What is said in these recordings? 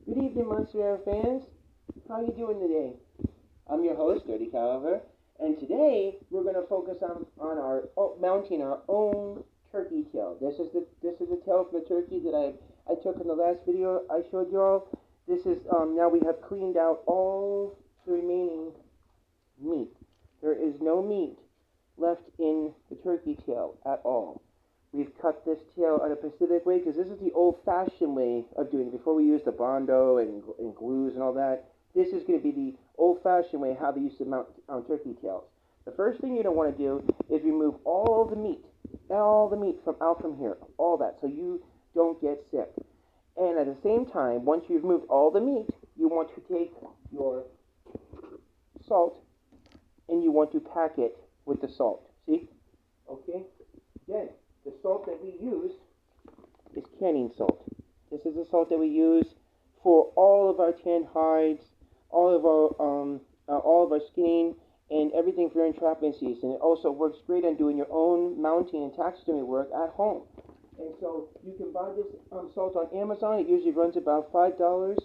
Good evening, Monster Air fans. How you doing today? I'm your host, Dirty Caliver, and today we're going to focus on our mounting our own turkey tail. This is the tail from the turkey that I took in the last video I showed you all. This is now we have cleaned out all the remaining meat. There is no meat left in the turkey tail at all. We've cut this tail out a Pacific way because this is the old-fashioned way of doing it. Before we used the Bondo and glues and all that, this is going to be the old-fashioned way how they used to mount turkey tails. The first thing you don't want to do is remove all the meat from out from here, all that, so you don't get sick. And at the same time, once you've removed all the meat, you want to take your salt and you want to pack it with the salt. See? Okay? Then, the salt that we use is canning salt. This is the salt that we use for all of our tanned hides, all of our skinning, and everything for your entrapment season. It also works great on doing your own mounting and taxidermy work at home. And so you can buy this salt on Amazon. It usually runs about $5,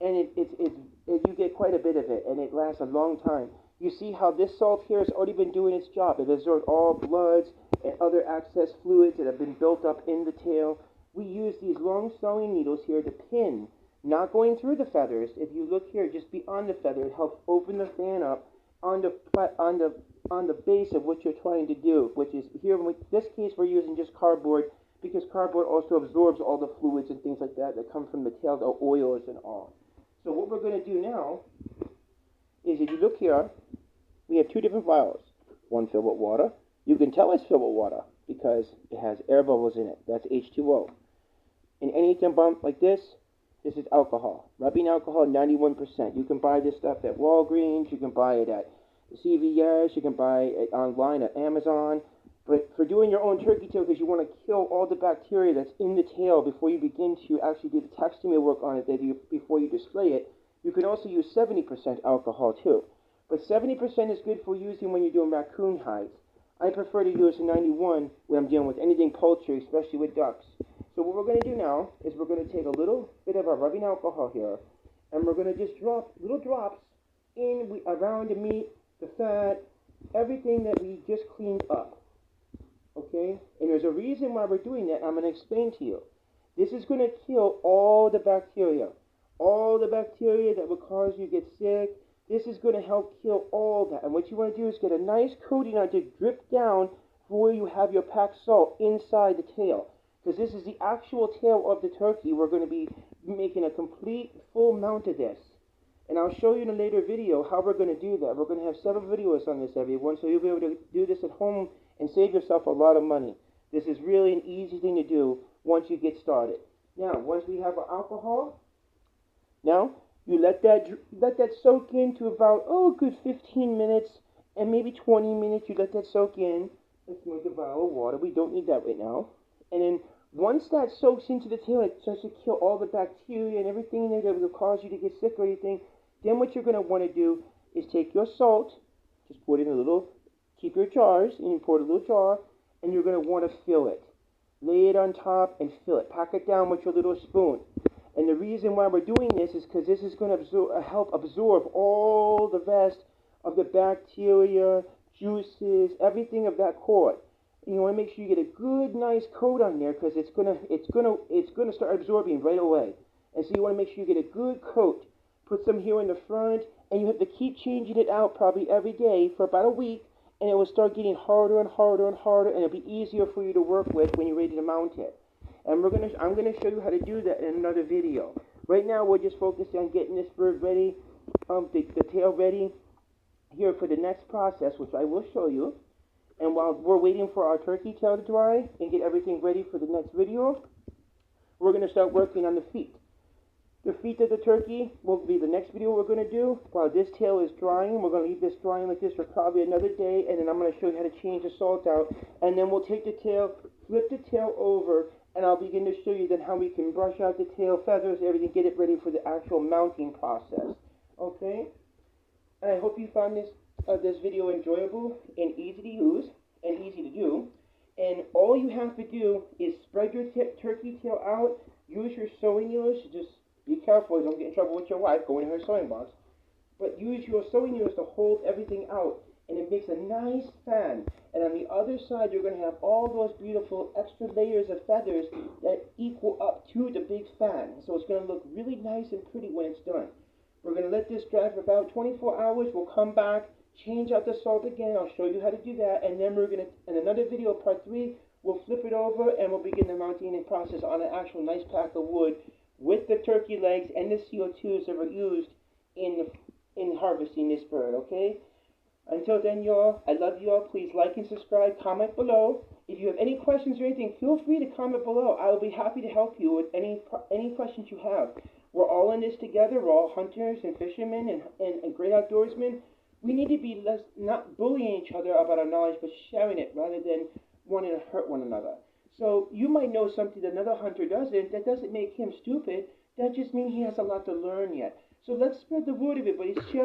and you get quite a bit of it, and it lasts a long time. You see how this salt here has already been doing its job. It absorbed all bloods and other excess fluids that have been built up in the tail. We use these long sewing needles here to pin, not going through the feathers. If you look here, just beyond the feather, it helps open the fan up on the base of what you're trying to do, which is here in this case we're using just cardboard because cardboard also absorbs all the fluids and things like that come from the tail, the oils and all. So what we're going to do now is, if you look here, we have two different vials. One filled with water. You can tell it's filled with water because it has air bubbles in it. That's H2O. And anything bump like this is alcohol. Rubbing alcohol, 91%. You can buy this stuff at Walgreens. You can buy it at CVS. You can buy it online at Amazon. But for doing your own turkey tail, because you want to kill all the bacteria that's in the tail before you begin to actually do the taxidermy work on it, before you display it, you can also use 70% alcohol too. But 70% is good for using when you're doing raccoon hides. I prefer to use a 91 when I'm dealing with anything poultry, especially with ducks. So what we're going to do now is we're going to take a little bit of our rubbing alcohol here, and we're going to just drop little drops around the meat, the fat, everything that we just cleaned up. Okay? And there's a reason why we're doing that. I'm going to explain to you. This is going to kill all the bacteria that will cause you to get sick. This is going to help kill all that. And what you want to do is get a nice coating on to drip down where you have your packed salt inside the tail. Because this is the actual tail of the turkey. We're going to be making a complete full mount of this. And I'll show you in a later video how we're going to do that. We're going to have several videos on this, everyone, so you'll be able to do this at home and save yourself a lot of money. This is really an easy thing to do once you get started. Now, once we have our alcohol, now you let that soak in to about, a good 15 minutes and maybe 20 minutes. You let that soak in. Let's make a vial of water. We don't need that right now. And then once that soaks into the tail, it starts to kill all the bacteria and everything in there that will cause you to get sick or anything. Then what you're going to want to do is take your salt, just put it in a little, keep your jars, and you pour it in a little jar, and you're going to want to fill it. Lay it on top and fill it. Pack it down with your little spoon. And the reason why we're doing this is because this is going to help absorb all the rest of the bacteria, juices, everything of that cord. And you want to make sure you get a good, nice coat on there because it's gonna start absorbing right away. And so you want to make sure you get a good coat. Put some here in the front, and you have to keep changing it out probably every day for about a week, and it will start getting harder and harder and harder, and it'll be easier for you to work with when you're ready to mount it. And I'm gonna show you how to do that in another video. Right now we're just focused on getting this bird ready, the tail ready here for the next process, which I will show you. And while we're waiting for our turkey tail to dry and get everything ready for the next video, we're gonna start working on the feet. The feet of the turkey will be the next video we're gonna do. While this tail is drying, we're gonna leave this drying like this for probably another day, and then I'm gonna show you how to change the salt out. And then we'll take the tail, flip the tail over, and I'll begin to show you then how we can brush out the tail feathers, everything, get it ready for the actual mounting process. Okay? And I hope you found this video enjoyable and easy to use and easy to do. And all you have to do is spread your turkey tail out, use your sewing needles to just Be careful, don't get in trouble with your wife. Go in her sewing box. But use your sewing needles to hold everything out, and it makes a nice fan. And on the other side, you're going to have all those beautiful extra layers of feathers that equal up to the big fan. So it's going to look really nice and pretty when it's done. We're going to let this dry for about 24 hours. We'll come back, change out the salt again. I'll show you how to do that. And then we're going to, in another video, part 3, we'll flip it over and we'll begin the mounting process on an actual nice pack of wood with the turkey legs and the CO2s that were used in harvesting this bird, okay? Until then, y'all, I love you all. Please like and subscribe, comment below. If you have any questions or anything, feel free to comment below. I will be happy to help you with any questions you have. We're all in this together. We're all hunters and fishermen and great outdoorsmen. We need to be not bullying each other about our knowledge, but sharing it rather than wanting to hurt one another. So you might know something that another hunter doesn't. That doesn't make him stupid. That just means he has a lot to learn yet. So let's spread the word, everybody. Share